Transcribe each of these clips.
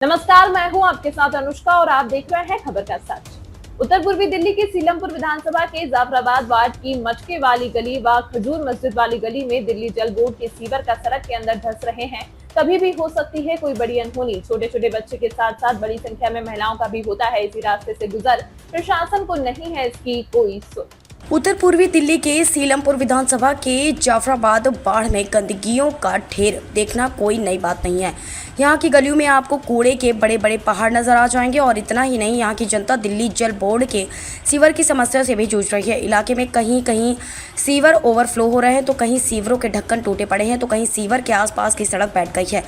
नमस्कार, मैं हूं आपके साथ अनुष्का और आप देख रहे हैं खबर का सच। उत्तर पूर्वी दिल्ली के सीलमपुर विधानसभा के जाफराबाद वार्ड की मटके वाली गली व खजूर मस्जिद वाली गली में दिल्ली जल बोर्ड के सीवर का सड़क के अंदर धंस रहे हैं। कभी भी हो सकती है कोई बड़ी अनहोनी। छोटे छोटे बच्चे के साथ साथ बड़ी संख्या में महिलाओं का भी होता है इसी रास्ते से गुजर। प्रशासन को नहीं है इसकी कोई सुध। उत्तर पूर्वी दिल्ली के सीलमपुर विधानसभा के जाफराबाद बाढ़ में गंदगियों का ढेर देखना कोई नई बात नहीं है। यहाँ की गलियों में आपको कूड़े के बड़े बड़े पहाड़ नजर आ जाएंगे और इतना ही नहीं, यहाँ की जनता दिल्ली जल बोर्ड के सीवर की समस्या से भी जूझ रही है। इलाके में कहीं कहीं सीवर ओवरफ्लो हो रहे हैं, तो कहीं सीवरों के ढक्कन टूटे पड़े हैं, तो कहीं सीवर के आसपास की सड़क बैठ गई है,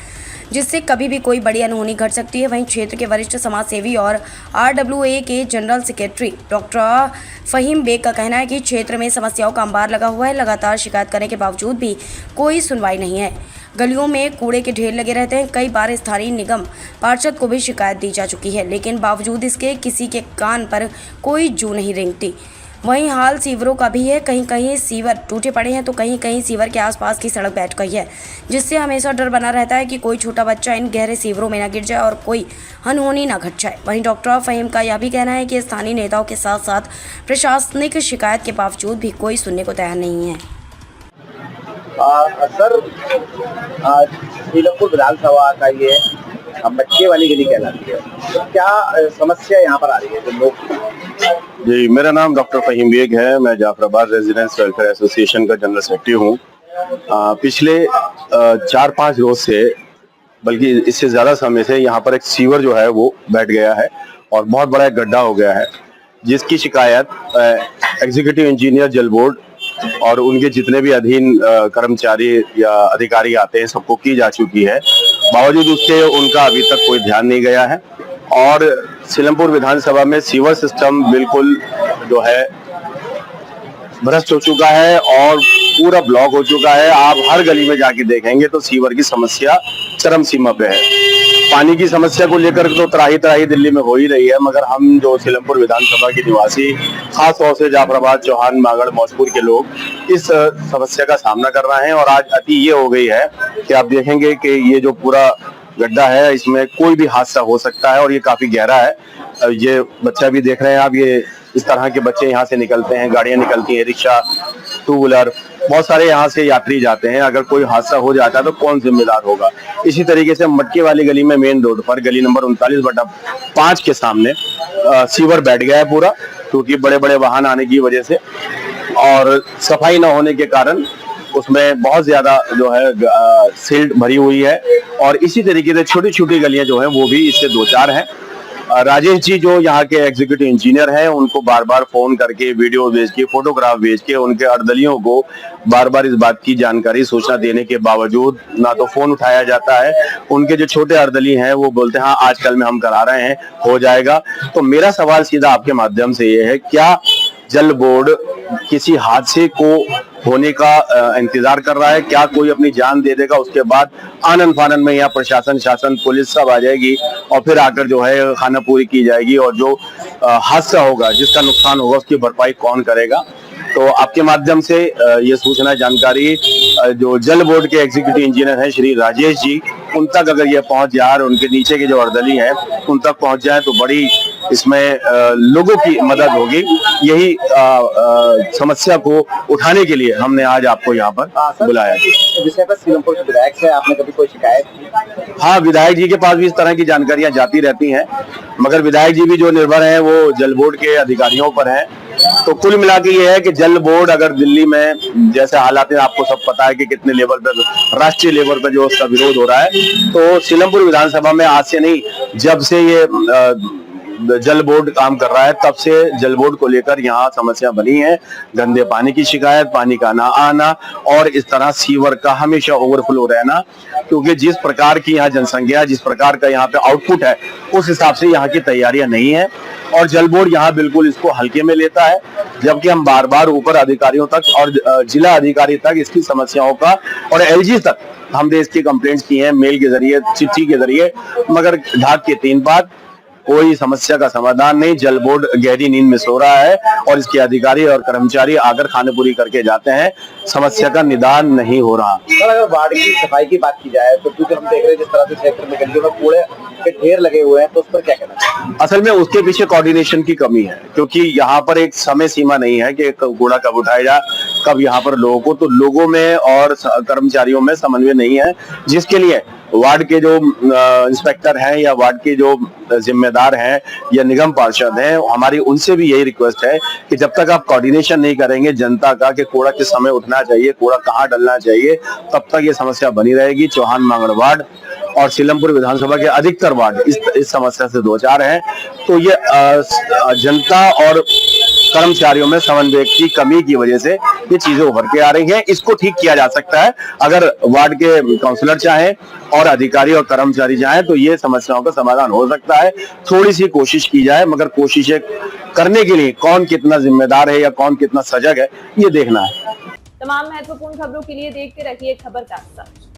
जिससे कभी भी कोई बड़ी अनहोनी घट सकती है। वहीं क्षेत्र के वरिष्ठ समाज सेवी और RWA के general secretary doctor Faheem Baig का कहना है कि क्षेत्र में समस्याओं का अंबार लगा हुआ है। लगातार शिकायत करने के बावजूद भी कोई सुनवाई नहीं है। गलियों में कूड़े के ढेर लगे रहते हैं। कई बार स्थानीय निगम पार्षद को भी शिकायत दी जा चुकी है, लेकिन बावजूद इसके किसी के कान पर कोई जू नहीं रेंगती। वहीं हाल सीवरों का भी है। कहीं कहीं सीवर टूटे पड़े हैं, तो कहीं कहीं सीवर के आसपास की सड़क बैठ गई है, जिससे हमेशा डर बना रहता है कि कोई छोटा बच्चा इन गहरे सीवरों में न गिर जाए और कोई अनहोनी न घट जाए। वहीं डॉक्टर फहीम का यह भी कहना है कि स्थानीय नेताओं के साथ साथ प्रशासनिक शिकायत के बावजूद भी कोई सुनने को तैयार नहीं है। सर, सीलमपुर विधानसभा का ये मटके वाली गली कहलाती है, तो क्या समस्या यहाँ पर आ रही है जो लोग? जी, मेरा नाम डॉक्टर फहीम बेग है। मैं जाफराबाद रेजिडेंट्स वेलफेयर एसोसिएशन का जनरल सेक्रेटरी हूँ। पिछले 4-5 रोज से, बल्कि इससे ज्यादा समय से, यहाँ पर एक सीवर जो है वो बैठ गया है और बहुत बड़ा एक गड्ढा हो गया है, जिसकी शिकायत एग्जीक्यूटिव इंजीनियर जल बोर्ड और उनके जितने भी अधीन कर्मचारी या अधिकारी आते हैं सबको की जा चुकी है। बावजूद उसके उनका अभी तक कोई ध्यान नहीं गया है और सीलमपुर विधानसभा में सीवर सिस्टम बिल्कुल जो है भ्रष्ट हो चुका है और पूरा ब्लॉक हो चुका है। आप हर गली में जाके देखेंगे तो सीवर की समस्या चरम सीमा पे है। पानी की समस्या को लेकर तो त्राही त्राही दिल्ली में हो ही रही है, मगर हम जो सीलमपुर विधानसभा के निवासी, खास तौर से जाफराबाद, चौहान, मागड़, मौजपुर के लोग इस समस्या का सामना कर रहे हैं। और आज अति ये हो गई है कि आप देखेंगे कि ये जो पूरा गड्ढा है इसमें कोई भी हादसा हो सकता है और ये काफी गहरा है। ये बच्चा भी देख रहे हैं आप, ये इस तरह के बच्चे यहाँ से निकलते हैं, गाड़ियां निकलती हैं, रिक्शा, टू व्हीलर, बहुत सारे यहाँ से यात्री जाते हैं। अगर कोई हादसा हो जाता है तो कौन जिम्मेदार होगा? इसी तरीके से मटके वाली गली में मेन रोड पर गली नंबर 39/5 के सामने सीवर बैठ गया है पूरा, क्योंकि बड़े बड़े वाहन आने की वजह से और सफाई न होने के कारण उसमें बहुत ज्यादा जो है सिल्ट भरी हुई है। और इसी तरीके से छोटी छोटी गलियां जो है वो भी इससे 2-4 हैं। राजेश जी जो यहाँ के एग्जीक्यूटिव इंजीनियर हैं, उनको बार बार फोन करके, वीडियो भेज के, फोटोग्राफ भेज के, उनके अर्दलियों को बार बार इस बात की जानकारी, सूचना देने के बावजूद ना तो फोन उठाया जाता है। उनके जो छोटे अर्दली हैं वो बोलते हैं हाँ आजकल में हम करा रहे हैं, हो जाएगा। तो मेरा सवाल सीधा आपके माध्यम से ये है, क्या जल बोर्ड किसी हादसे को होने का इंतजार कर रहा है? क्या कोई अपनी जान दे देगा, उसके बाद आनन फानन में यहाँ प्रशासन, शासन, पुलिस सब आ जाएगी और फिर आकर जो है खाना पूरी की जाएगी और जो हादसा होगा, जिसका नुकसान होगा, उसकी भरपाई कौन करेगा? तो आपके माध्यम से ये सूचना, जानकारी जो जल बोर्ड के एग्जीक्यूटिव इंजीनियर हैं श्री राजेश जी, उन तक अगर ये पहुंच जाए और उनके नीचे के जो अर्दली हैं उन तक पहुंच जाए तो बड़ी इसमें लोगों की मदद होगी। यही समस्या को उठाने के लिए हमने आज आपको यहाँ पर बुलाया। विषय पर सीलमपुर के विधायक से आपने कभी कोई शिकायत की? हाँ, विधायक जी के पास भी इस तरह की जानकारियां जाती रहती हैं, मगर विधायक जी भी जो निर्भर हैं वो जल बोर्ड के अधिकारियों पर हैं। तो कुल मिला के ये है कि जल बोर्ड अगर दिल्ली में जैसे हालात है, आपको सब पता है कि कितने लेवल पर, राष्ट्रीय लेवल पर जो उसका विरोध हो रहा है, तो सीलमपुर विधानसभा में आज से नहीं, जब से ये जल बोर्ड काम कर रहा है तब से जल बोर्ड को लेकर यहाँ समस्या बनी है। गंदे पानी की शिकायत, पानी का ना आना और इस तरह सीवर का हमेशा ओवरफ्लो रहना, क्योंकि जिस प्रकार की यहाँ जनसंख्या, जिस प्रकार का यहाँ पे आउटपुट है, उस हिसाब से यहाँ की तैयारियां नहीं है और जल बोर्ड यहाँ बिल्कुल इसको हल्के में लेता है। जबकि हम बार बार ऊपर अधिकारियों तक और जिला अधिकारी तक इसकी समस्याओं का और LG तक हमने इसकी कंप्लेंट्स की हैं, मेल के जरिए, चिट्ठी के जरिए, मगर ढाक के 3 बात। कोई समस्या का समाधान नहीं। जल बोर्ड गहरी नींद में सो रहा है और इसके अधिकारी और कर्मचारी आकर खानेपुरी करके जाते हैं, समस्या का निदान नहीं हो रहा। सर अगर वार्ड की सफाई की बात की जाए तो क्योंकि हम देख रहे हैं जिस तरह से क्षेत्र में गलियों में कूड़े के ढेर लगे हुए हैं, तो उस पर क्या कहना चाहिए? असल में उसके पीछे कोऑर्डिनेशन की कमी है, क्योंकि यहाँ पर एक समय सीमा नहीं है कि कूड़ा कब उठाया जाए, कब यहाँ पर लोगों को, तो लोगों में और कर्मचारियों में समन्वय नहीं है, जिसके लिए वार्ड के जो इंस्पेक्टर हैं या वार्ड के जो जिम्मेदार हैं या निगम पार्षद हैं, हमारी उनसे भी यही रिक्वेस्ट है कि जब तक आप कोऑर्डिनेशन नहीं करेंगे जनता का कि कूड़ा किस समय उठना चाहिए, कूड़ा कहाँ डलना चाहिए, तब तक ये समस्या बनी रहेगी। चौहान मांगड़ वार्ड और सीलमपुर विधानसभा के अधिकतर वार्ड इस समस्या से दो चार हैं। तो ये जनता और कर्मचारियों में समन्वय की कमी की वजह से ये चीजें उभर के आ रही हैं। इसको ठीक किया जा सकता है अगर वार्ड के काउंसलर चाहें और अधिकारी और कर्मचारी चाहें, तो ये समस्याओं का समाधान हो सकता है। थोड़ी सी कोशिश की जाए, मगर कोशिशें करने के लिए कौन कितना जिम्मेदार है या कौन कितना सजग है, ये देखना है। तमाम महत्वपूर्ण खबरों के लिए देखते रहिए खबर का सच।